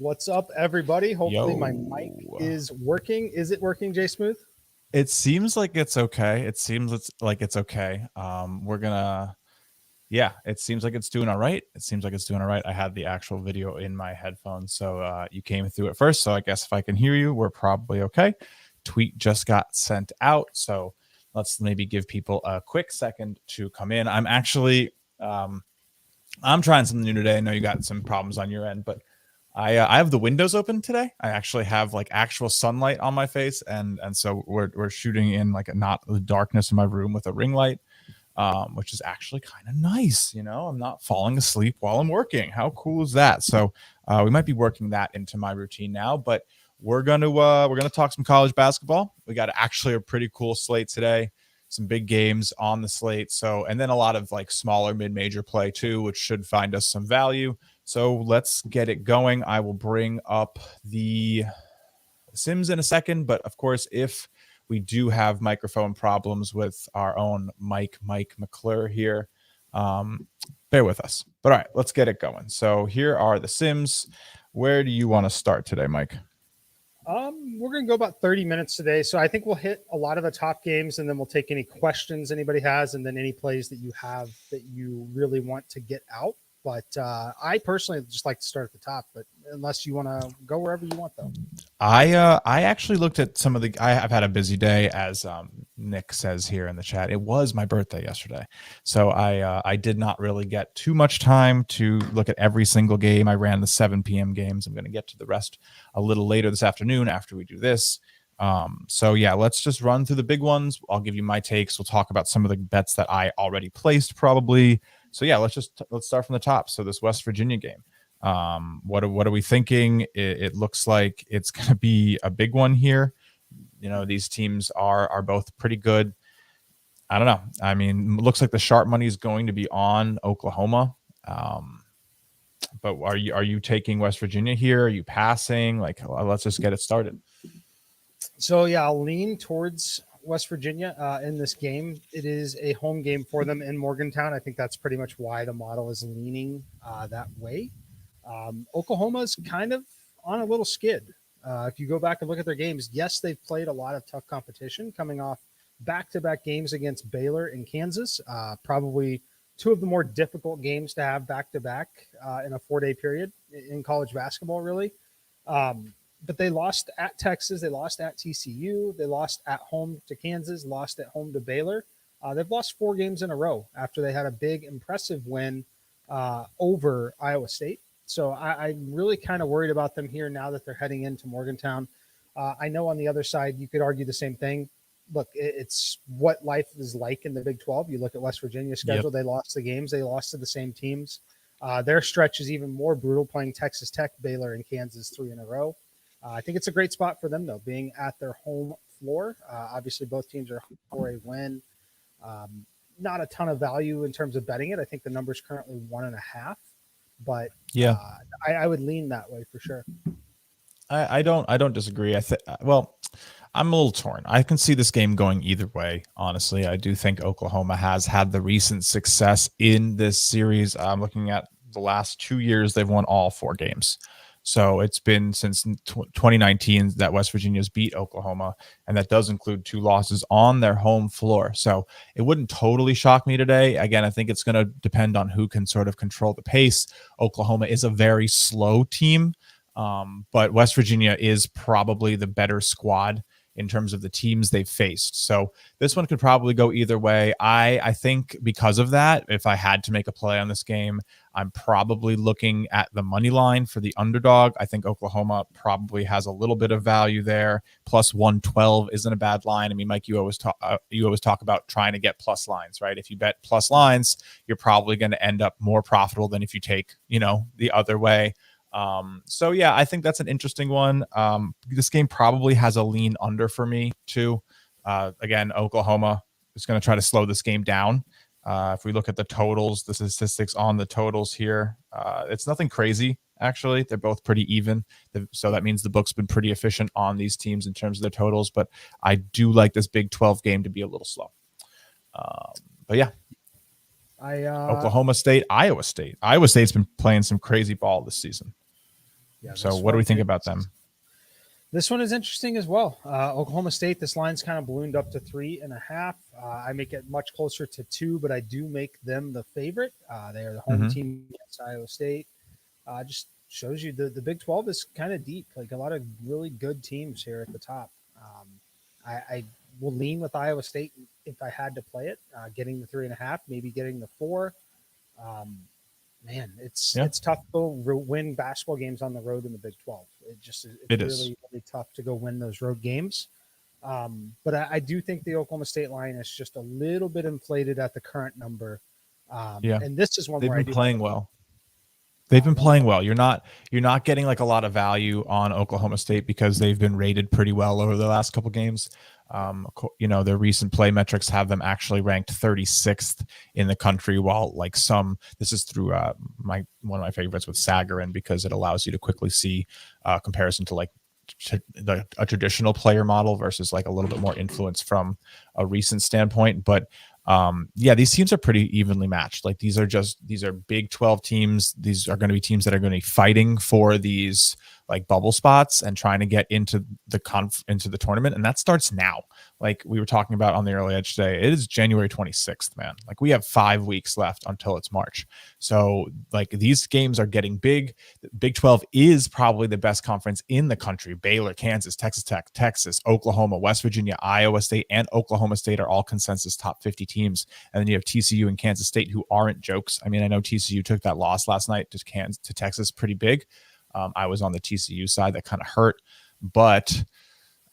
What's up, everybody? Hopefully my mic Yo. is working. Is it working, Jay Smooth? It seems like it's okay. It's okay. It seems like it's doing all right. I had the actual video in my headphones, so you came through it first. So I guess if I can hear you, we're probably okay. Tweet just got sent out, so let's maybe give people a quick second to come in. I'm trying something new today. I know you got some problems on your end, but I have the windows open today. I actually have like actual sunlight on my face, and so we're shooting in like not the darkness in my room with a ring light, which is actually kind of nice. I'm not falling asleep while I'm working. How cool is that? So we might be working that into my routine now, but we're gonna talk some college basketball. We got actually a pretty cool slate today. Some big games on the slate. So, and then a lot of like smaller mid-major play too, which should find us some value. So let's get it going. I will bring up the Sims in a second, but of course, if we do have microphone problems with our own Mike McClure here, bear with us. But all right, let's get it going. So here are the Sims. Where do you want to start today, Mike? We're going to go about 30 minutes today. So I think we'll hit a lot of the top games, and then we'll take any questions anybody has, and then any plays that you have that you really want to get out. But I personally just like to start at the top, but unless you want to go wherever you want, though. I actually looked at some of the. I've had a busy day, as Nick says here in the chat. It was my birthday yesterday, so I did not really get too much time to look at every single game. I ran the 7 p.m. games. I'm going to get to the rest a little later this afternoon after we do this. So yeah, let's just run through the big ones. I'll give you my takes. We'll talk about some of the bets that I already placed probably. So yeah, let's start from the top. So this West Virginia game. What are we thinking? It looks like it's going to be a big one here. These teams are both pretty good. I don't know. I mean, it looks like the sharp money is going to be on Oklahoma. But are you taking West Virginia here? Are you passing? Like, let's just get it started. So yeah, I'll lean towards West Virginia in this game. It is a home game for them in Morgantown. I think that's pretty much why the model is leaning that way. Oklahoma's kind of on a little skid. If you go back and look at their games, yes, they've played a lot of tough competition coming off back-to-back games against Baylor and Kansas, probably two of the more difficult games to have back-to-back in a 4-day period in college basketball, really. But they lost at Texas. They lost at TCU. They lost at home to Kansas, lost at home to Baylor. They've lost 4 games in a row after they had a big, impressive win over Iowa State. So I'm really kind of worried about them here now that they're heading into Morgantown. I know on the other side, you could argue the same thing. Look, it's what life is like in the Big 12. You look at West Virginia's schedule. Yep. They lost the games. They lost to the same teams. Their stretch is even more brutal, playing Texas Tech, Baylor, and Kansas 3 in a row. I think it's a great spot for them, though, being at their home floor. Obviously, both teams are for a win. Not a ton of value in terms of betting it. I think the number's currently 1.5. But yeah, I would lean that way for sure. I don't disagree. I'm a little torn. I can see this game going either way. Honestly, I do think Oklahoma has had the recent success in this series. I'm looking at the last 2 years; they've won all 4 games. So it's been since 2019 that West Virginia's beat Oklahoma, and that does include 2 losses on their home floor. So it wouldn't totally shock me today. Again, I think it's going to depend on who can sort of control the pace. Oklahoma is a very slow team, but West Virginia is probably the better squad in terms of the teams they've faced. So this one could probably go either way. I think because of that, if I had to make a play on this game, I'm probably looking at the money line for the underdog. I think Oklahoma probably has a little bit of value there. Plus 112 isn't a bad line. I mean, Mike, you always talk about trying to get plus lines, right? If you bet plus lines, you're probably going to end up more profitable than if you take, the other way. So yeah, I think that's an interesting one. This game probably has a lean under for me too. Again, Oklahoma is going to try to slow this game down. If we look at the totals, the statistics on the totals here, it's nothing crazy. Actually, they're both pretty even. So that means the book's been pretty efficient on these teams in terms of their totals, but I do like this Big 12 game to be a little slow. But yeah, Oklahoma State, Iowa State. Iowa State's been playing some crazy ball this season. Yeah, So what do we think about them? This one is interesting as well. Oklahoma State, this line's kind of ballooned up to 3.5. I make it much closer to 2, but I do make them the favorite. They are the home team against Iowa State. Just shows you the Big 12 is kind of deep, like a lot of really good teams here at the top. I will lean with Iowa State if I had to play it, getting the 3.5, maybe getting the 4. Man, it's tough to win basketball games on the road in the Big 12. It's really tough to go win those road games. But I do think the Oklahoma State line is just a little bit inflated at the current number. And this is one they've where been playing well. They've been playing well. You're not getting like a lot of value on Oklahoma State because they've been rated pretty well over the last couple games. Their recent play metrics have them actually ranked 36th in the country, while like this is through one of my favorites with Sagarin, because it allows you to quickly see comparison to like a traditional player model versus like a little bit more influence from a recent standpoint. But these teams are pretty evenly matched. Like these are Big 12 teams. These are going to be teams that are going to be fighting for these like bubble spots and trying to get into the tournament. And that starts now. Like we were talking about on the early edge today, it is January 26th, man. Like we have 5 weeks left until it's March. So like these games are getting big. Big 12 is probably the best conference in the country. Baylor, Kansas, Texas Tech, Texas, Oklahoma, West Virginia, Iowa State, and Oklahoma State are all consensus top 50 teams. And then you have TCU and Kansas State, who aren't jokes. I mean, I know TCU took that loss last night to Texas pretty big. I was on the TCU side. That kind of hurt, but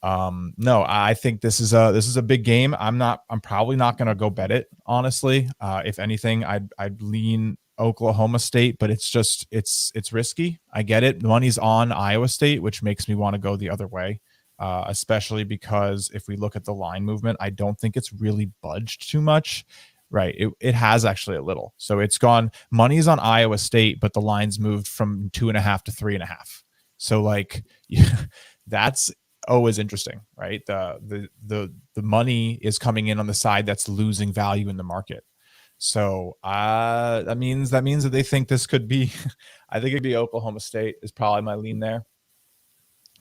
no, I think this is a big game. I'm probably not going to go bet it, honestly. If anything, I'd lean Oklahoma State, but it's risky. I get it. The money's on Iowa State, which makes me want to go the other way. Especially because if we look at the line movement, I don't think it's really budged too much. Right. It has actually a little. So it's gone. Money's on Iowa State, but the line's moved from 2.5 to 3.5. So like that's always interesting, right? The money is coming in on the side that's losing value in the market. So that means that they think this could be, I think it'd be Oklahoma State is probably my lean there.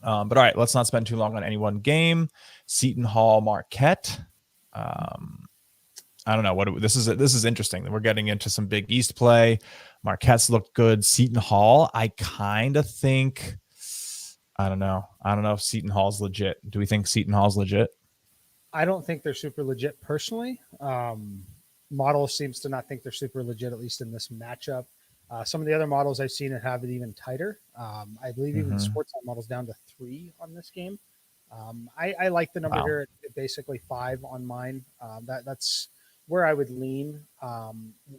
But all right, let's not spend too long on any one game. Seton Hall, Marquette. I don't know this is interesting. We're getting into some Big East play. Marquette's looked good. Seton Hall, I kind of think, I don't know if Seton Hall's legit. Do we think Seton Hall's legit? I don't think they're super legit personally. Model seems to not think they're super legit, at least in this matchup. Some of the other models I've seen have it even tighter. I believe even Sportsline models down to 3 on this game. I like the number here at basically 5 on mine. That's where I would lean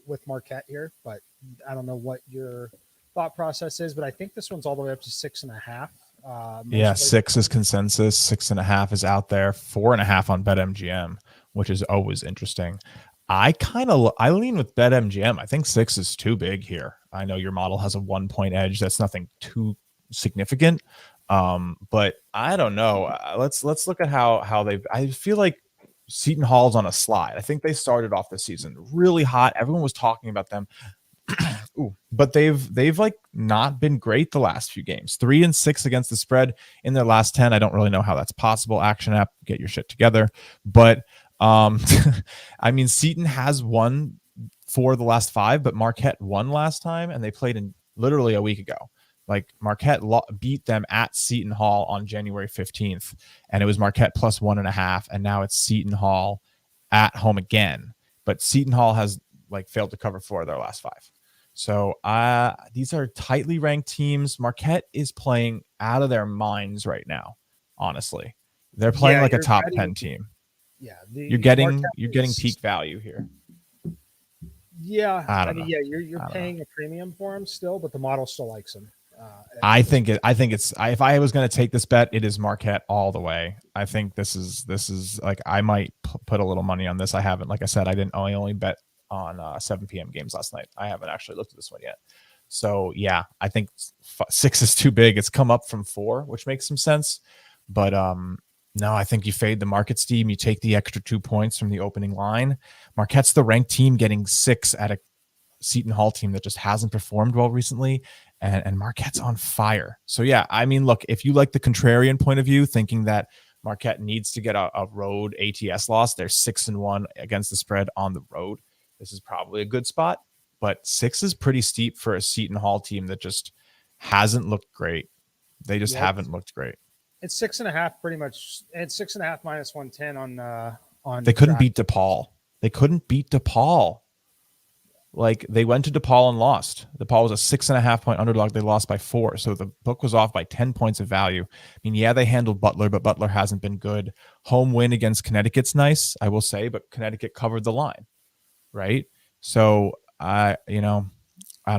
with Marquette here, but I don't know what your thought process is, but I think this one's all the way up to 6.5. 6 is consensus. 6.5 is out there. 4.5 on BetMGM, which is always interesting. I lean with BetMGM. I think 6 is too big here. I know your model has a 1-point edge. That's nothing too significant. But I don't know. Let's look at how they've. I feel like Seton Hall's on a slide. I think they started off the season really hot. Everyone was talking about them. But they've like not been great the last few games. 3-6 against the spread in their last 10. I don't really know how that's possible. Action app, get your shit together. But I mean, Seton has won 4 of the last 5, but Marquette won last time, and they played in literally a week ago. Like Marquette beat them at Seton Hall on January 15th, and it was Marquette plus 1.5, and now it's Seton Hall at home again. But Seton Hall has like failed to cover 4 of their last 5. So these are tightly ranked teams. Marquette is playing out of their minds right now. Honestly, they're playing like a top 10 team. Yeah, you're getting peak value here. Yeah, I mean, you're paying a premium for him still, but the model still likes him. I think it's if I was going to take this bet, it is Marquette all the way. I think this is like I might put a little money on this. I haven't, like I said, I only bet on 7 p.m. games last night. I haven't actually looked at this one yet. So yeah, I think 6 is too big. It's come up from 4, which makes some sense. But no, I think you fade the market steam. You take the extra 2 points from the opening line. Marquette's the ranked team getting 6 at a Seton Hall team that just hasn't performed well recently. and Marquette's on fire. So yeah, I mean, look, if you like the contrarian point of view, thinking that Marquette needs to get a road ATS loss, they're 6-1 against the spread on the road. This is probably a good spot, but 6 is pretty steep for a Seton Hall team that just hasn't looked great. They just haven't looked great. It's 6.5 pretty much. It's 6.5 minus 110 on. They couldn't beat DePaul. They couldn't beat DePaul. Like, they went to DePaul and lost. DePaul was a 6.5 point underdog. They lost by 4. So the book was off by 10 points of value. I mean, yeah, they handled Butler, but Butler hasn't been good. Home win against Connecticut's nice, I will say, but Connecticut covered the line, right? So I don't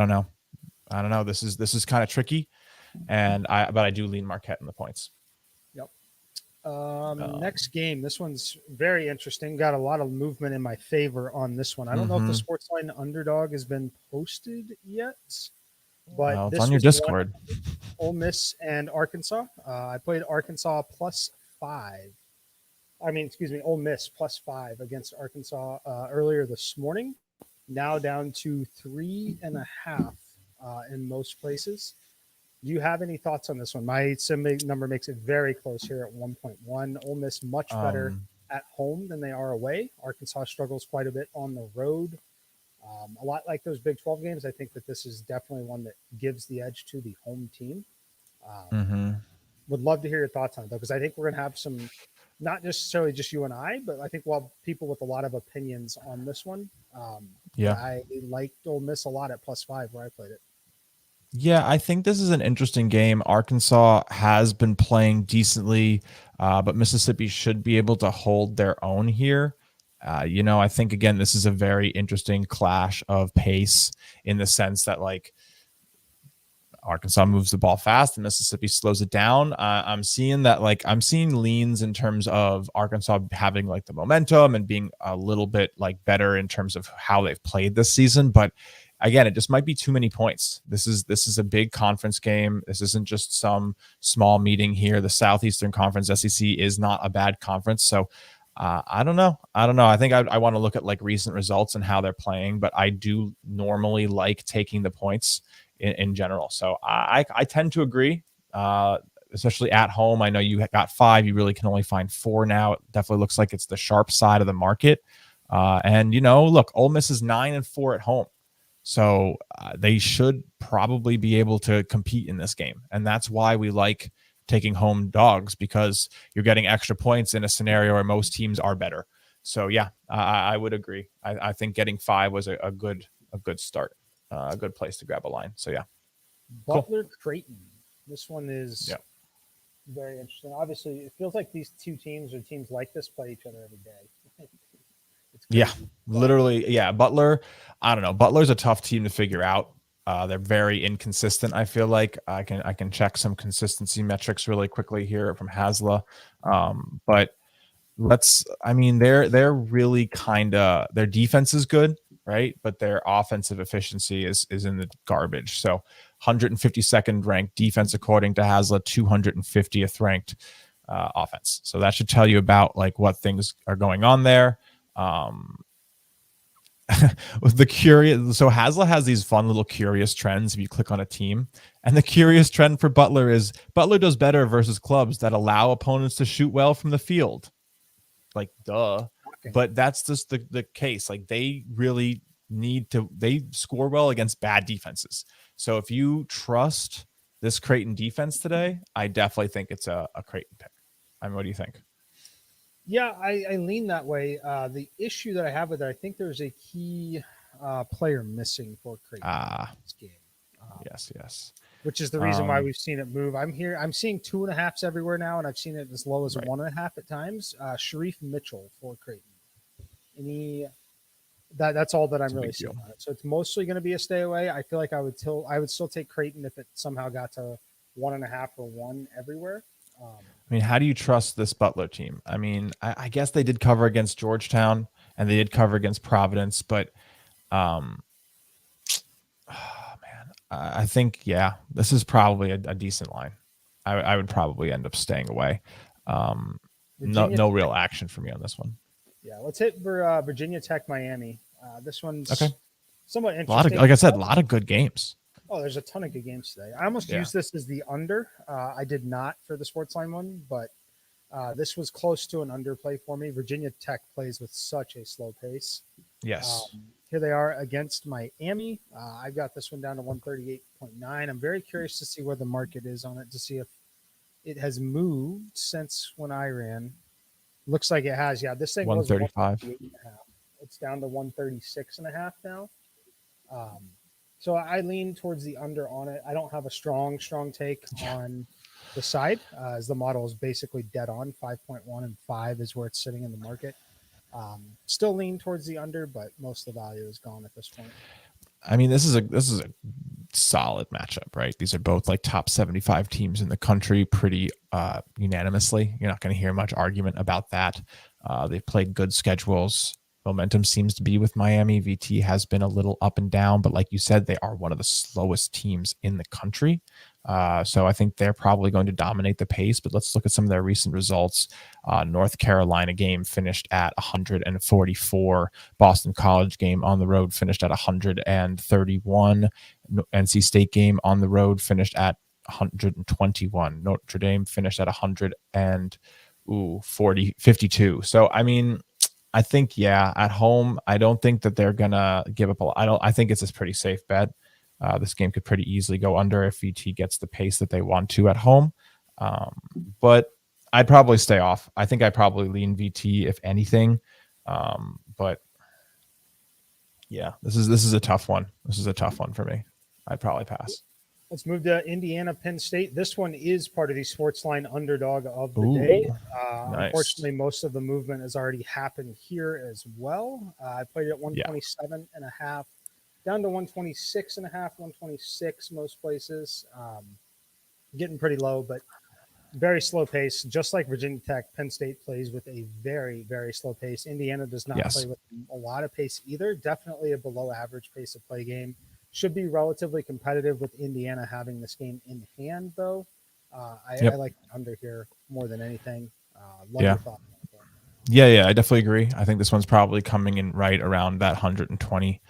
know. This is kind of tricky, but I do lean Marquette in the points. Next game. This one's very interesting. Got a lot of movement in my favor on this one. I don't know if the Sportsline underdog has been posted yet, but it's on your Discord. Ole Miss and Arkansas. I played Arkansas +5. Ole Miss +5 against Arkansas earlier this morning. Now down to 3.5 in most places. Do you have any thoughts on this one? My sim number makes it very close here at 1.1. Ole Miss much better at home than they are away. Arkansas struggles quite a bit on the road. A lot like those Big 12 games, I think that this is definitely one that gives the edge to the home team. Would love to hear your thoughts on it, though, because I think we're going to have some, not necessarily just you and I, but I think we'll have people with a lot of opinions on this one. I liked Ole Miss a lot at +5 where I played it. Yeah, I think this is an interesting game. Arkansas has been playing decently, but Mississippi should be able to hold their own here. I think, again, this is a very interesting clash of pace in the sense that, like, Arkansas moves the ball fast and Mississippi slows it down. I'm seeing leans in terms of Arkansas having like the momentum and being a little bit like better in terms of how they've played this season. But again, it just might be too many points. This is a big conference game. This isn't just some small meeting here. The Southeastern Conference, SEC, is not a bad conference. So I don't know. I think I want to look at like recent results and how they're playing, but I do normally like taking the points in general. So I tend to agree, especially at home. I know you got 5. You really can only find 4 now. It definitely looks like it's the sharp side of the market. And look, Ole Miss is 9-4 at home. So they should probably be able to compete in this game. And that's why we like taking home dogs, because you're getting extra points in a scenario where most teams are better. So yeah, I would agree. I think getting 5 was a good start, a good place to grab a line. So yeah. Butler Creighton. This one is very interesting. Obviously, it feels like these two teams or teams like this play each other every day. Yeah, literally. Yeah. Butler, I don't know. Butler's a tough team to figure out. They're very inconsistent. I feel like I can check some consistency metrics really quickly here from Hasla. But they're really their defense is good, right? But their offensive efficiency is in the garbage. So 152nd ranked defense, according to Hasla, 250th ranked offense. So that should tell you about like what things are going on there. With the curious, so Hasla has these fun little curious trends if you click on a team, and the curious trend for Butler is Butler does better versus clubs that allow opponents to shoot well from the field. Like, duh. Okay. But that's just the case. Like, they really they score well against bad defenses. So if you trust this Creighton defense today, I definitely think it's a Creighton pick. I mean, what do you think? Yeah, I lean that way. The issue that I have with it, I think there's a key player missing for Creighton in this game. Yes. Which is the reason why we've seen it move. I'm seeing 2.5s everywhere now, and I've seen it as low as 1.5 at times. Sharif Mitchell for Creighton. That's all that I'm really seeing on it. So it's mostly going to be a stay away. I feel like I would still take Creighton if it somehow got to 1.5 or 1 everywhere. I mean, how do you trust this Butler team? I mean, I guess they did cover against Georgetown and they did cover against Providence, but I think, this is probably a decent line. I would probably end up staying away. No real action for me on this one. Yeah, let's hit for Virginia Tech, Miami. This one's somewhat interesting. Like I said, a lot of good games. Oh, there's a ton of good games today. I almost Yeah. used this as the under. I did not for the Sportsline one, but this was close to an underplay for me. Virginia Tech plays with such a slow pace. Yes. Here they are against Miami. I've got this one down to 138.9. I'm very curious to see where the market is on it to see if it has moved since when I ran. Looks like it has. Yeah, this thing was 135. 138.5. It's down to 136.5 now. Um, so I lean towards the under on it. I don't have a strong take on the side, as the model is basically dead on. 5.1 and 5 is where it's sitting in the market. Still lean towards the under, but most of the value is gone at this point. I mean, this is a solid matchup, right? These are both like top 75 teams in the country pretty unanimously. You're not going to hear much argument about that. They've played good schedules. Momentum seems to be with Miami. VT has been a little up and down, but like you said, they are one of the slowest teams in the country. So I think they're probably going to dominate the pace, but let's look at some of their recent results. North Carolina game finished at 144. Boston College game on the road finished at 131. NC State game on the road finished at 121. Notre Dame finished at 52. So, I mean, I think, yeah, at home, I don't think that they're going to give up a lot. I think it's a pretty safe bet. This game could pretty easily go under if VT gets the pace that they want to at home. But I'd probably stay off. I think I'd probably lean VT if anything. But yeah, this is a tough one. This is a tough one for me. I'd probably pass. Let's move to Indiana, Penn State. This one is part of the Sportsline underdog of the Ooh, day. nice. Unfortunately, most of the movement has already happened here as well. I played it at 127.5, down to 126.5, 126 most places. Getting pretty low, but very slow pace. Just like Virginia Tech, Penn State plays with a very, very slow pace. Indiana does not play with a lot of pace either. Definitely a below average pace of play game. Should be relatively competitive with Indiana having this game in hand, though. I like under here more than anything. Love your thoughts. Yeah, I definitely agree. I think this one's probably coming in right around that 120,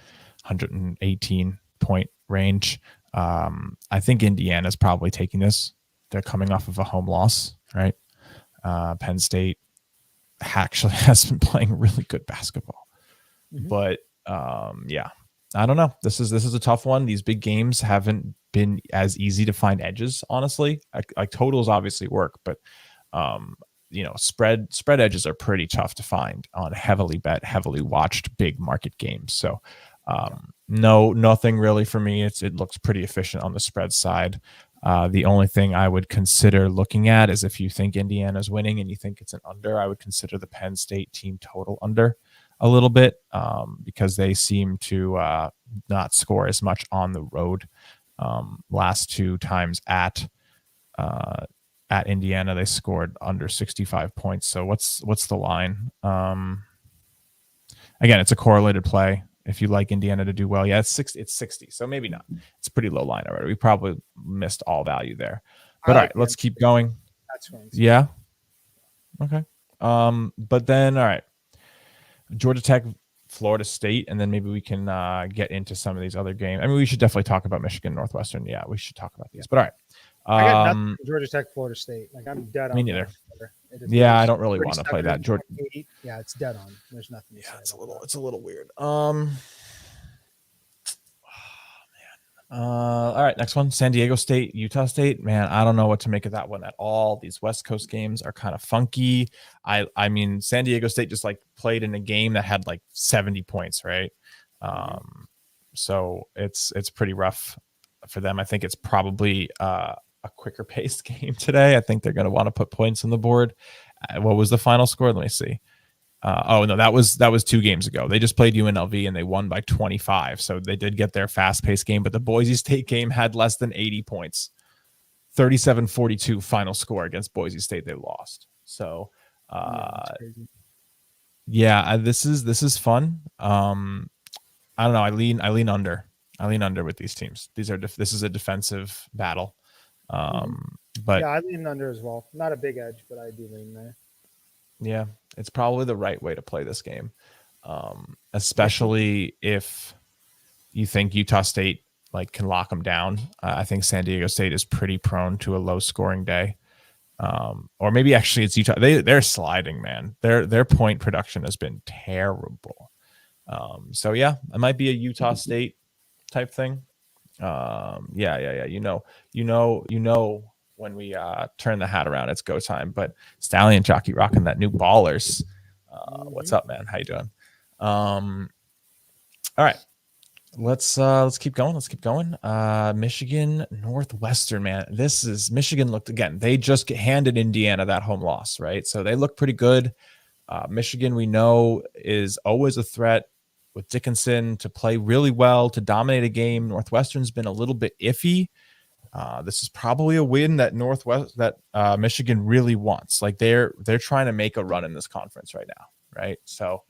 118 point range. I think Indiana's probably taking this. They're coming off of a home loss, right? Penn State actually has been playing really good basketball. But yeah, I don't know. This is a tough one. These big games haven't been as easy to find edges, honestly. Like totals obviously work, but spread edges are pretty tough to find on heavily watched big market games. So nothing really for me. It looks pretty efficient on the spread side. The only thing I would consider looking at is if you think Indiana's winning and you think it's an under, I would consider the Penn State team total under a little bit because they seem to not score as much on the road. Last two times at Indiana, they scored under 65 points. So what's the line? Again, it's a correlated play. If you like Indiana to do well, it's 60. So maybe not. It's a pretty low line already. We probably missed all value there. But all right, let's keep going. Yeah. Okay. But then, all right. Georgia Tech, Florida State, and then maybe we can get into some of these other games. I mean, we should definitely talk about Michigan, Northwestern. Yeah, we should talk about these. But all right. I got nothing from Georgia Tech, Florida State. Like I'm dead on. Me neither. Yeah, I don't really want to play that. Georgia. Yeah, it's dead on. There's nothing to say. It's a little weird. All right, next one, San Diego State, Utah State. Man, I don't know what to make of that one at all. These West Coast games are kind of funky. I mean, San Diego State just like played in a game that had like 70 points, right? So it's pretty rough for them. I think it's probably a quicker paced game today. I think they're going to want to put points on the board. What was the final score? Let me see. That was 2 games ago. They just played UNLV and they won by 25. So they did get their fast-paced game, but the Boise State game had less than 80 points. 37-42 final score against Boise State. They lost. So this is fun. I don't know. I lean under. I lean under with these teams. This is a defensive battle. But yeah, I lean under as well. Not a big edge, but I do lean there. Yeah, it's probably the right way to play this game, especially if you think Utah State like can lock them down. I think San Diego State is pretty prone to a low scoring day. Or maybe actually it's Utah. They're sliding, man. Their point production has been terrible. So yeah, it might be a Utah State type thing. Yeah. When we turn the hat around, it's go time. But Stallion Jockey rocking that new Ballers. What's up, man? How you doing? All right. Let's keep going. Michigan Northwestern, man. This is Michigan looked again. They just handed Indiana that home loss, right? So they look pretty good. Michigan, we know, is always a threat with Dickinson to play really well, to dominate a game. Northwestern's been a little bit iffy. This is probably a win that Michigan really wants. Like they're trying to make a run in this conference right now, right? So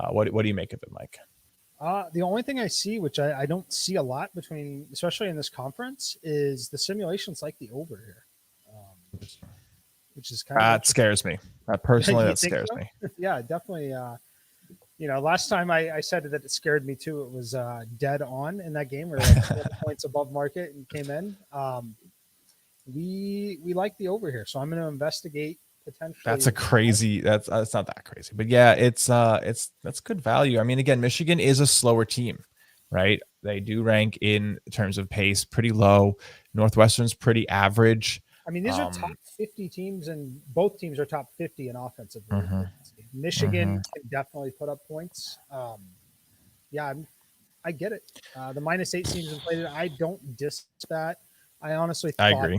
what do you make of it, Mike? The only thing I see, which I don't see a lot between, especially in this conference, is the simulations like the over here, which is kind of that scares me. Personally, that scares me. Yeah, definitely. Last time I said that it scared me too. It was dead on in that game where like 4 points above market and came in. We like the over here, so I'm going to investigate. That's not that crazy, but yeah, it's that's good value. I mean, again, Michigan is a slower team, right? They do rank in terms of pace pretty low. Northwestern's pretty average. I mean, these are top 50 teams, and both teams are top 50 in offensive. Michigan can definitely put up points. I get it. The -8 teams inflated. I don't diss that. I honestly thought, I agree.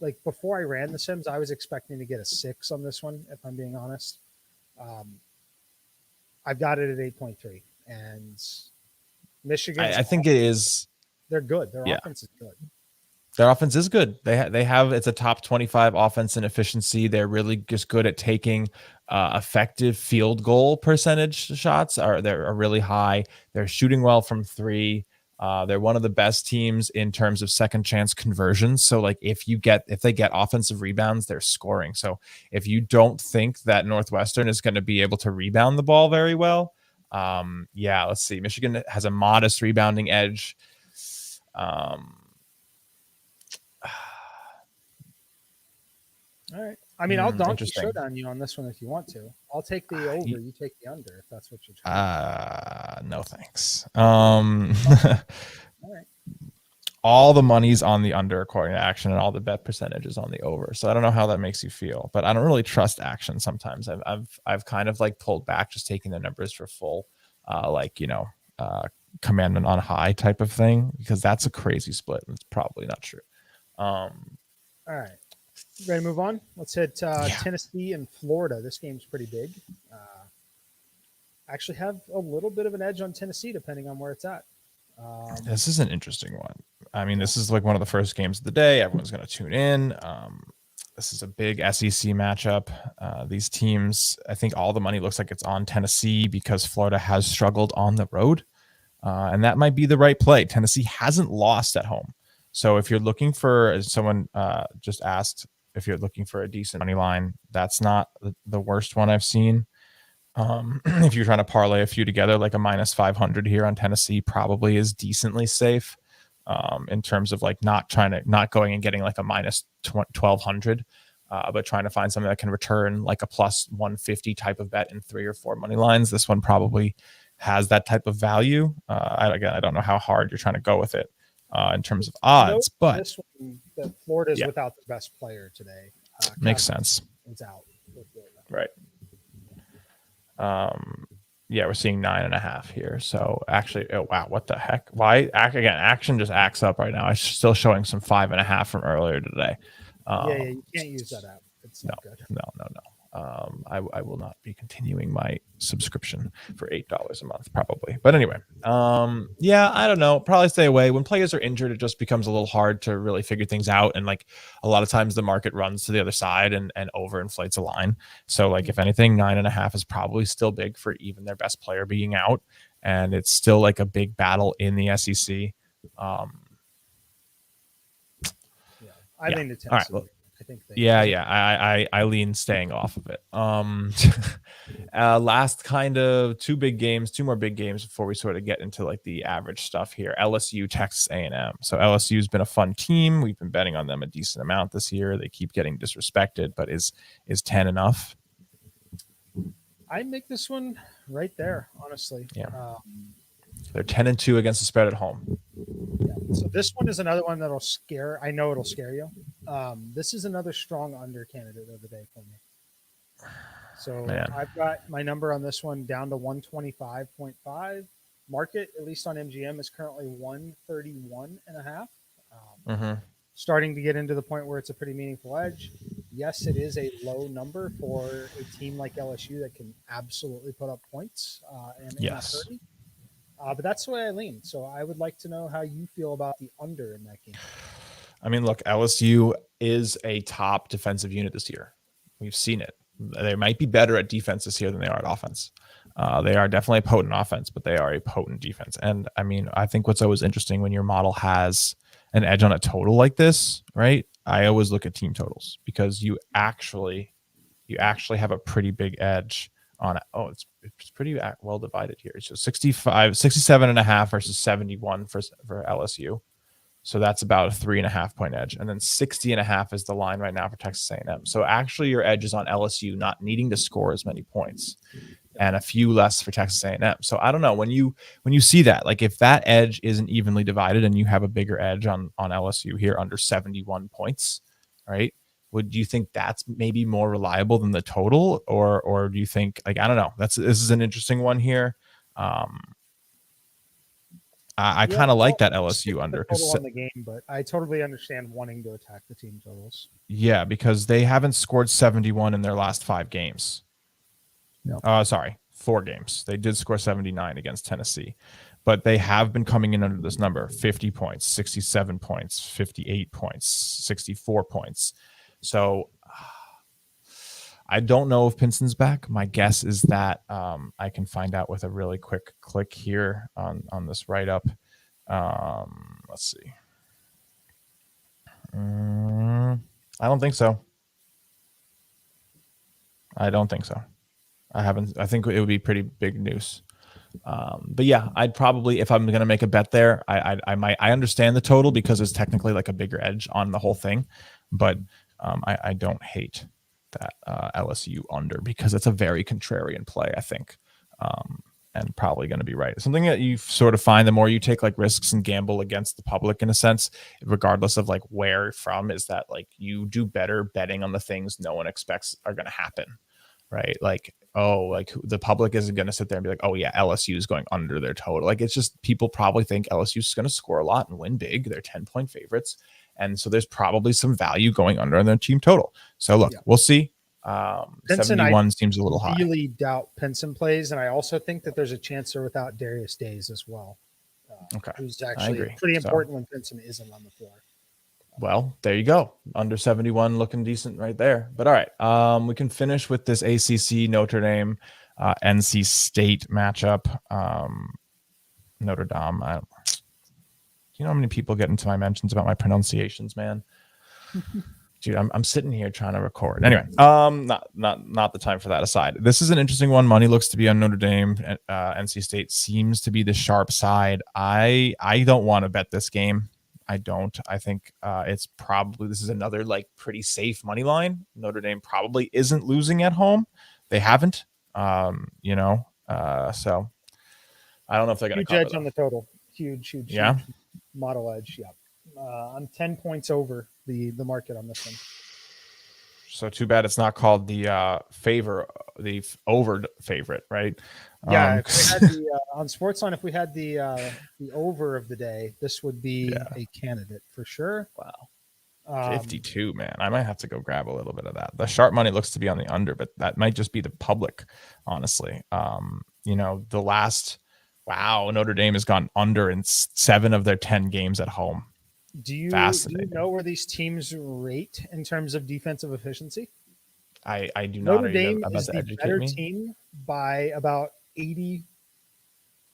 Like before I ran the Sims, I was expecting to get a 6 on this one, if I'm being honest. I've got it at 8.3, and Michigan. I think it is. They're good. Their offense is good. Their offense is good. They have it's a top 25 offense in efficiency. They're really just good at taking effective field goal percentage shots. They're really high. They're shooting well from 3. They're one of the best teams in terms of second chance conversions. So like if they get offensive rebounds, they're scoring. So if you don't think that Northwestern is going to be able to rebound the ball very well, let's see. Michigan has a modest rebounding edge. All right. I mean, I'll donkey showdown you on this one if you want to. I'll take the over. You take the under if that's what you're trying. No thanks. All right. All the money's on the under according to Action, and all the bet percentages on the over. So I don't know how that makes you feel, but I don't really trust Action sometimes. I've kind of like pulled back, just taking the numbers for full, commandment on high type of thing, because that's a crazy split. And it's probably not true. All right. Ready to move on? Let's hit Tennessee and Florida. This game's pretty big. Actually have a little bit of an edge on Tennessee depending on where it's at. This is an interesting one. I mean, this is like one of the first games of the day. Everyone's going to tune in. This is a big SEC matchup. These teams, I think all the money looks like it's on Tennessee because Florida has struggled on the road. And that might be the right play. Tennessee hasn't lost at home. So if you're looking for, as someone just asked, if you're looking for a decent money line, that's not the worst one I've seen. If you're trying to parlay a few together, like a -500 here on Tennessee probably is decently safe in terms of like not going and getting like a -1200, but trying to find something that can return like a +150 type of bet in 3 or 4 money lines. This one probably has that type of value. I don't know how hard you're trying to go with it in terms of odds, but this one, that Florida's without the best player today. Makes sense. It's out. Right. We're seeing 9.5 here. So actually, oh wow, what the heck? Why? Action just acts up right now. I'm still showing some 5.5 from earlier today. You can't use that app. It's not good. No. I will not be continuing my subscription for $8 a month, probably. But anyway, I don't know. Probably stay away. When players are injured, it just becomes a little hard to really figure things out. And like a lot of times the market runs to the other side and overinflates a line. So like if anything, 9.5 is probably still big for even their best player being out. And it's still like a big battle in the SEC. I think the Tennessee. All right. I think they. Yeah. I lean staying off of it. Last kind of two more big games before we sort of get into like the average stuff here. LSU, Texas A&M. So LSU's been a fun team. We've been betting on them a decent amount this year. They keep getting disrespected, but is 10 enough? I make this one right there, honestly. Yeah. They're 10-2 against the spread at home. Yeah. So this one is another one that'll scare. I know it'll scare you. This is another strong under candidate of the day for me. So I've got my number on this one down to 125.5. Market, at least on MGM, is currently 131.5. Starting to get into the point where it's a pretty meaningful edge. Yes, it is a low number for a team like LSU that can absolutely put up points and yes. hurry. But that's the way I lean. So I would like to know how you feel about the under in that game. I mean, look, LSU is a top defensive unit this year. We've seen it. They might be better at defense this year than they are at offense. They are definitely a potent offense, but they are a potent defense. And I mean, I think what's always interesting when your model has an edge on a total like this, right? I always look at team totals because you actually have a pretty big edge on it. Oh, it's pretty well divided here. So 67.5 versus 71 for LSU. So that's about a 3.5 point edge. And then 60.5 is the line right now for Texas A&M. So actually your edge is on LSU not needing to score as many points and a few less for Texas A&M. So I don't know, when you see that, like if that edge isn't evenly divided and you have a bigger edge on LSU here under 71 points, right? Would you think that's maybe more reliable than the total, or do you think, like, I don't know, this is an interesting one here. I kind of like that LSU under because on the game, but I totally understand wanting to attack the team totals. Yeah, because they haven't scored 71 in their last 5 games. No. 4 games. They did score 79 against Tennessee, but they have been coming in under this number: 50 points, 67 points, 58 points, 64 points. So I don't know if Pinson's back. My guess is that I can find out with a really quick click here on this write-up. Let's see. I don't think so. I think it would be pretty big news. But yeah, I'd probably, if I'm going to make a bet there, I understand the total because it's technically like a bigger edge on the whole thing, but I don't hate that LSU under because it's a very contrarian play, I think, and probably going to be right. Something that you sort of find the more you take like risks and gamble against the public in a sense, regardless of like where from, is that like you do better betting on the things no one expects are going to happen, right? Like, oh, like the public isn't going to sit there and be like, oh yeah, LSU is going under their total. Like it's just people probably think LSU is going to score a lot and win big. They're 10-point favorites. And so there's probably some value going under on their team total. So look, we'll see. Pinson, 71 seems a little high. I really doubt Pinson plays, and I also think that there's a chance they're without Darius Days as well. Okay, who's actually pretty important when Pinson isn't on the floor. Well, there you go. Under 71 looking decent right there. But all right, we can finish with this ACC Notre Dame NC State matchup. Notre Dame. You know how many people get into my mentions about my pronunciations, man? Dude, I'm sitting here trying to record. Anyway, not the time for that aside. This is an interesting one. Money looks to be on Notre Dame. NC State seems to be the sharp side. I don't want to bet this game. I don't. I think this is another like pretty safe money line. Notre Dame probably isn't losing at home. They haven't. So I don't know if they're going to cover. Huge edge on the total. Huge. Yeah. Huge model edge. Yeah. I'm 10 points over the market on this one. So too bad it's not called the over favorite, right? Yeah, if we had on Sportsline, if we had the over of the day, this would be a candidate for sure. Wow. 52, man. I might have to go grab a little bit of that. The sharp money looks to be on the under, but that might just be the public, honestly. Notre Dame has gone under in 7 of their 10 games at home. Do you know where these teams rate in terms of defensive efficiency? I do not. Notre Dame is the better team by about 80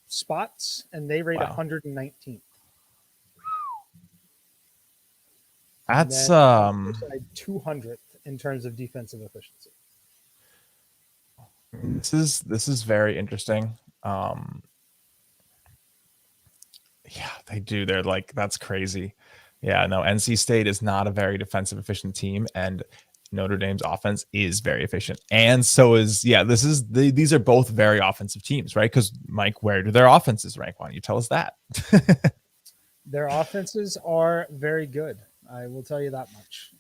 spots, and they rate 119th. And That's then on the other side, 200th in terms of defensive efficiency. this is very interesting. Yeah, they do. They're like, that's crazy. Yeah, no, NC State is not a very defensive efficient team, and Notre Dame's offense is very efficient. And so is, these are both very offensive teams, right? Because Mike, where do their offenses rank? Why don't you tell us that? Their offenses are very good. I will tell you that much.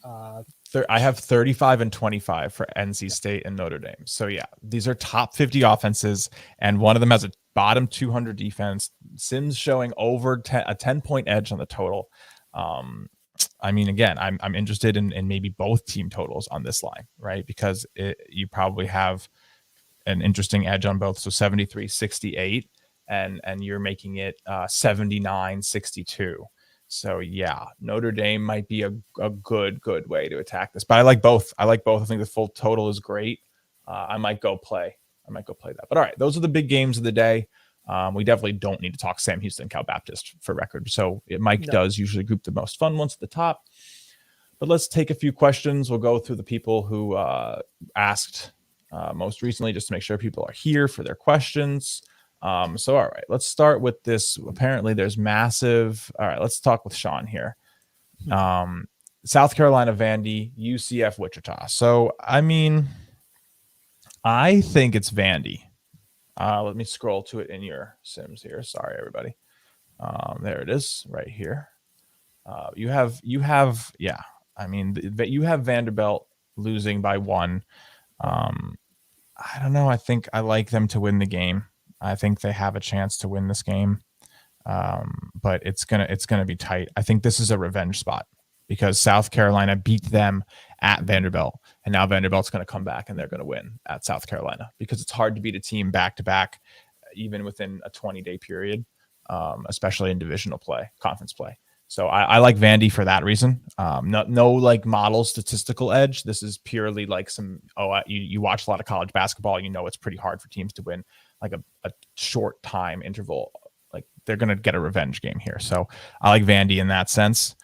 I have 35 and 25 for NC State and Notre Dame. So yeah, these are top 50 offenses, and one of them has a bottom 200 defense. Sims showing over a 10-point edge on the total. I mean, again, I'm interested in maybe both team totals on this line, right? Because you probably have an interesting edge on both. So 73-68, and you're making it 79-62. So yeah, Notre Dame might be a good way to attack this. But I like both. I think the full total is great. I might go play that. But all right, those are the big games of the day. We definitely don't need to talk Sam Houston, Cal Baptist for record. So Mike does usually group the most fun ones at the top. But let's take a few questions. We'll go through the people who asked most recently, just to make sure people are here for their questions. So, all right, let's start with this. Apparently there's massive. All right, let's talk with Sean here. South Carolina, Vandy, UCF, Wichita. So, I mean, I think it's Vandy. Let me scroll to it in your Sims here. Sorry, everybody. There it is right here. You have, yeah. I mean, you have Vanderbilt losing by 1. I don't know. I think I like them to win the game. I think they have a chance to win this game, but it's gonna be tight. I think this is a revenge spot because South Carolina beat them at Vanderbilt, and now Vanderbilt's going to come back and they're going to win at South Carolina because it's hard to beat a team back to back, even within a 20-day period, especially in divisional play, conference play. So I like Vandy for that reason. No like model statistical edge. This is purely like you watch a lot of college basketball. You know it's pretty hard for teams to win like a short time interval. Like they're going to get a revenge game here. So I like Vandy in that sense.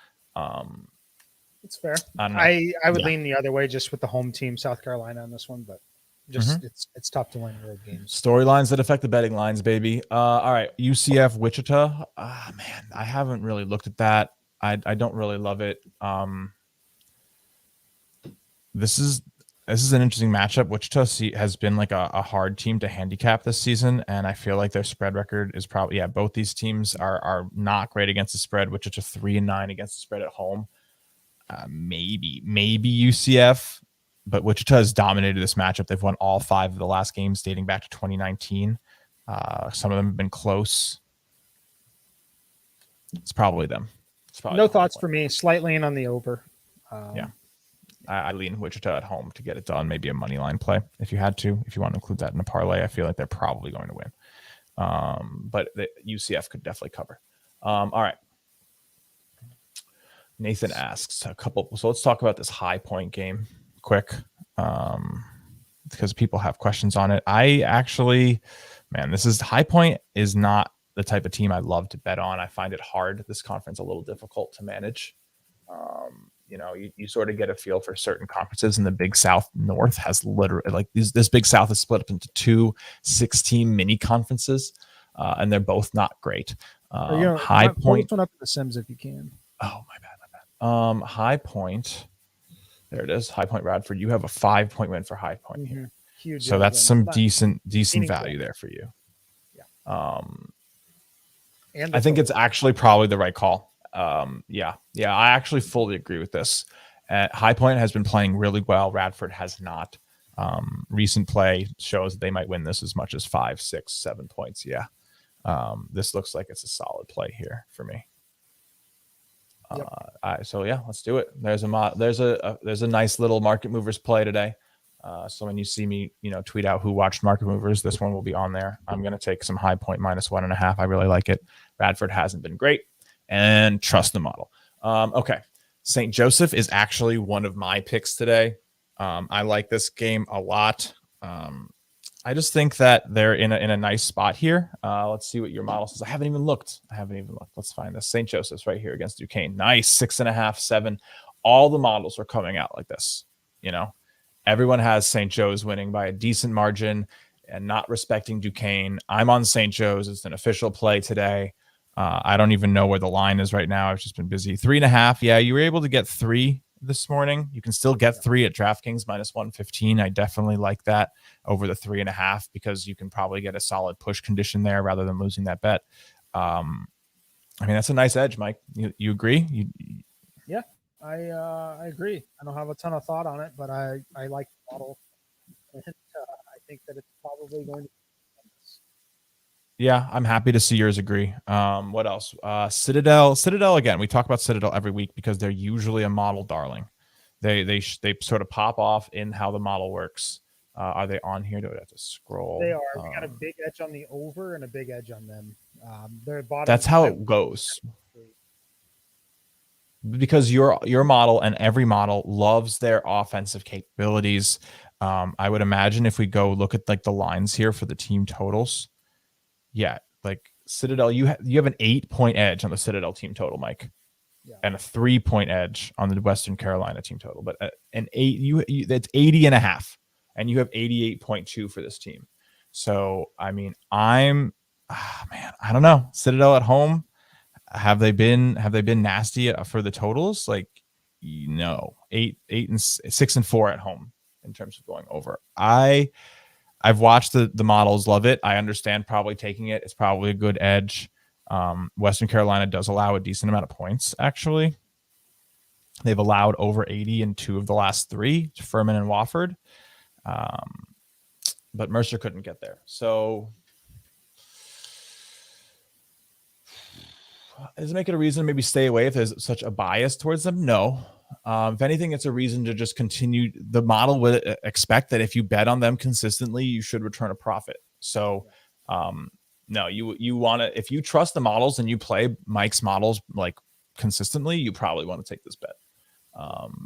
It's fair. I would lean the other way just with the home team, South Carolina, on this one, but just it's tough to win road games. Storylines that affect the betting lines, baby. All right, UCF Wichita. Man, I haven't really looked at that. I don't really love it. This is an interesting matchup. Wichita has been like a hard team to handicap this season, and I feel like their spread record is probably both these teams are not great against the spread. Wichita 3-9 against the spread at home. Maybe UCF. But Wichita has dominated this matchup. They've won all 5 of the last games dating back to 2019. Some of them have been close. It's probably them. No thoughts for me. Slight lean on the over. I lean Wichita at home to get it done. Maybe a money line play if you had to. If you want to include that in a parlay, I feel like they're probably going to win. But the UCF could definitely cover. All right. Nathan asks a couple. So let's talk about this high point game quick, because people have questions on it. I actually, High Point is not the type of team I love to bet on. I find it hard. This conference a little difficult to manage. You sort of get a feel for certain conferences, and the Big South North has literally like this Big South is split up into 2 6-team mini conferences, and they're both not great. High Point. One up the Sims if you can. Oh my bad. High Point. There it is. High Point Radford. You have a 5-point win for High Point here. Huge. So that's some decent value there for you. Yeah. And I think it's actually probably the right call. Yeah. I actually fully agree with this. High Point has been playing really well. Radford has not. Recent play shows that they might win this as much as 5, 6, 7 points. Yeah. This looks like it's a solid play here for me. Yep. So yeah, let's do it. There's a nice little market movers play today. So when you see me, tweet out who watched market movers, this one will be on there. I'm going to take some High Point -1.5. I really like it. Radford hasn't been great, and trust the model. Okay. St. Joseph is actually one of my picks today. I like this game a lot. I just think that they're in a nice spot here. Let's see what your model says. I haven't even looked. Let's find this. St. Joseph's right here against Duquesne. Nice. 6.5, 7. all the models are coming out like this. Everyone has St. Joe's winning by a decent margin and not respecting Duquesne. I'm on St. Joe's. It's an official play today. I don't even know where the line is right now. I've just been busy. 3.5. Yeah, you were able to get 3 this morning. You can still get 3 at DraftKings -115. I definitely like that over the 3.5 because you can probably get a solid push condition there rather than losing that bet. That's a nice edge, Mike. You agree? Yeah, I agree. I don't have a ton of thought on it, but I like the model, and I think that it's probably going to. Yeah, I'm happy to see yours agree. What else? Citadel again. We talk about Citadel every week because they're usually a model darling. They sort of pop off in how the model works. Are they on here? Do I have to scroll? They are. We got a big edge on the over and a big edge on them. They're bottom. That's how it goes. Because your model and every model loves their offensive capabilities. I would imagine if we go look at like the lines here for the team totals. Yeah, like Citadel, you have an 8-point edge on the Citadel team total, Mike, and a 3-point edge on the Western Carolina team total. But an 8, that's 80.5, and you have 88.2 for this team. So I don't know. Citadel at home, have they been nasty for the totals? Like, no, 8 and 6 and 4 at home in terms of going over. I've watched the models, love it. I understand probably taking it. It's probably a good edge. Western Carolina does allow a decent amount of points, actually. They've allowed over 80 in 2 of the last 3, Furman and Wofford. But Mercer couldn't get there. So does it make it a reason to maybe stay away if there's such a bias towards them? No. If anything, it's a reason to just continue. The model would expect that if you bet on them consistently, you should return a profit. So, no, you want to, if you trust the models and you play Mike's models like consistently, you probably want to take this bet.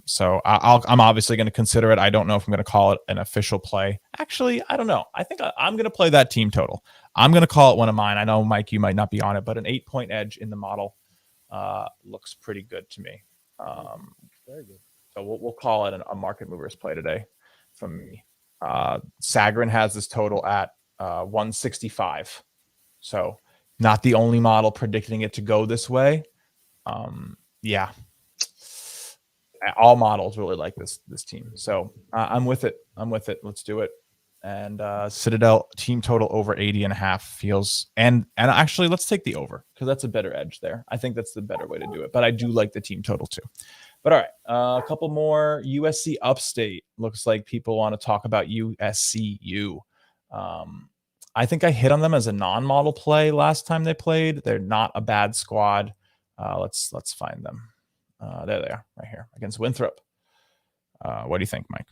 So I'm obviously going to consider it. I don't know if I'm going to call it an official play. Actually, I don't know. I think I'm going to play that team total. I'm going to call it one of mine. I know, Mike, you might not be on it, but an 8-point edge in the model looks pretty good to me. Very good. So we'll call it a market movers play today from me. Sagarin has this total at 165. So not the only model predicting it to go this way. Yeah. All models really like this team. So I'm with it. Let's do it. And Citadel team total over 80.5 feels, and actually let's take the over because that's a better edge there. I think that's the better way to do it, but I do like the team total too. But all right, a couple more. USC Upstate. Looks like people want to talk about USCU. I think I hit on them as a non-model play last time they played. They're not a bad squad. Let's find them. There they are, right here against Winthrop. What do you think, Mike?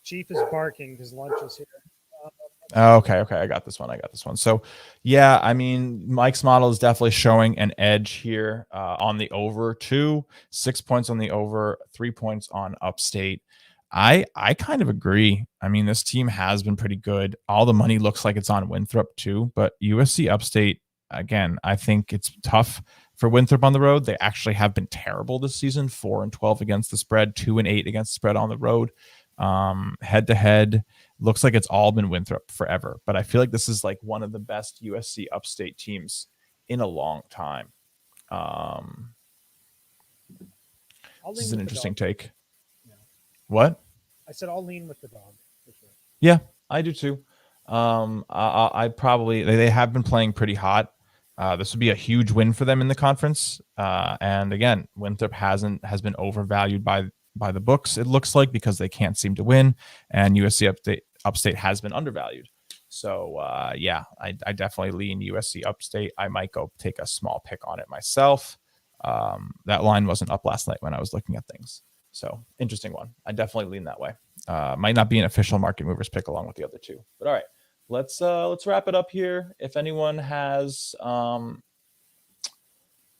Chief is barking because lunch is here. Okay. I got this one. So, yeah, I mean, Mike's model is definitely showing an edge here on the over too. 6 points on the over, 3 points on Upstate. I kind of agree. I mean, this team has been pretty good. All the money looks like it's on Winthrop too, but USC Upstate, again, I think it's tough for Winthrop on the road. They actually have been terrible this season, 4-12 against the spread, 2-8 against the spread on the road. Head to head, looks like it's all been Winthrop forever, but I feel like this is like one of the best USC Upstate teams in a long time. This is an interesting take. Yeah. What? I said I'll lean with the dog for sure. Yeah, I do too. I probably they have been playing pretty hot. This would be a huge win for them in the conference. And again, Winthrop has been overvalued by the books, it looks like, because they can't seem to win, and USC Upstate has been undervalued. So yeah, I definitely lean USC Upstate. I might go take a small pick on it myself. That line wasn't up last night when I was looking at things. So interesting one. I definitely lean that way. Might not be an official market movers pick along with the other two, but all right, let's wrap it up here. If anyone has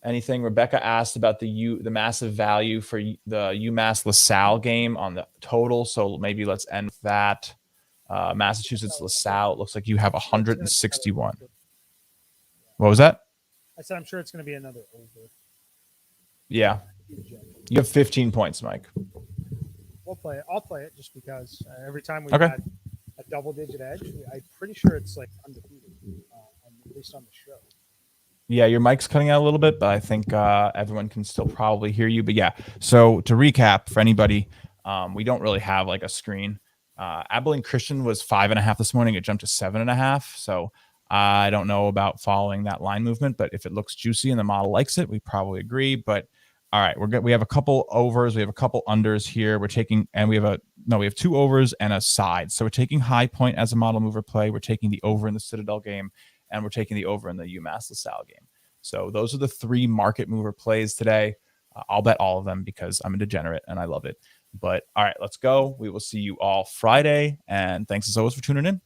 anything, Rebecca asked about the massive value for the UMass LaSalle game on the total. So maybe let's end with that. Massachusetts LaSalle, it looks like you have 161. What was that? I said I'm sure it's going to be another over. Yeah. You have 15 points, Mike. We'll play it. I'll play it just because every time we've Okay. had a double-digit edge, I'm pretty sure it's like undefeated, at least on the show. Yeah, your mic's cutting out a little bit, but I think everyone can still probably hear you. But yeah, so to recap for anybody, we don't really have like a screen. Abilene Christian was 5.5 this morning. It jumped to 7.5. So I don't know about following that line movement, but if it looks juicy and the model likes it, we probably agree. But all right, we're good. We have a couple overs, we have a couple unders here. We're taking, and we have 2 overs and a side. So we're taking High Point as a model mover play. We're taking the over in the Citadel game, and we're taking the over in the UMass LaSalle game. So those are the 3 market mover plays today. I'll bet all of them because I'm a degenerate and I love it. But all right, let's go. We will see you all Friday. And thanks as always for tuning in.